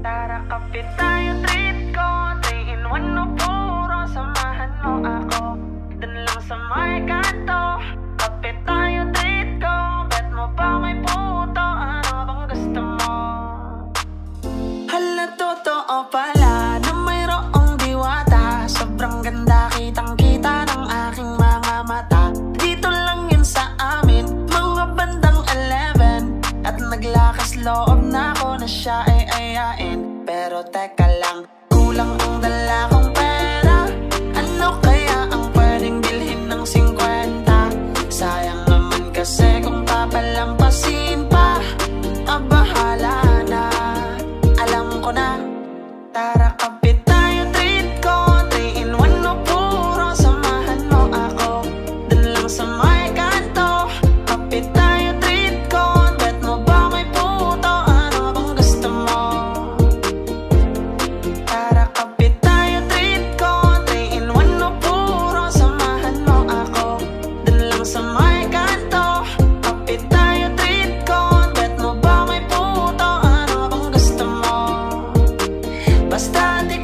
Tara kapit tayo, treat ko 3 in 1 no puro. Samahan mo ako dun lang sa may kanto. Kapit tayo, treat ko. Bet mo ba may puto? Ano bang gusto mo? Hala, totoo pala na mayroong diwata. Sobrang ganda, kitang-kita ng aking mga mata. Dito lang yun sa amin, mga bandang 11. At naglakas loob na ako na siya ay ayain. Pero teka lang, kulang ang dala kong pera. Ano kaya ang pwedeng bilhin ng 50? Sayang naman kasi kung papalampasin pa. Bahala na, alam ko na. Tara kapit tayo, treat ko 3 in 1 no puro. Samahan mo ako dun lang sa may kanto. Kapit tayo, treat ko. Bet mo ba may puto? Ano bang gusto mo? Tara kapit tayo, treat ko 3 in 1 no puro. Samahan mo ako dun lang sa may kanto. Kapit tayo, treat ko. Bet mo ba may puto? Ano bang gusto mo? Basta di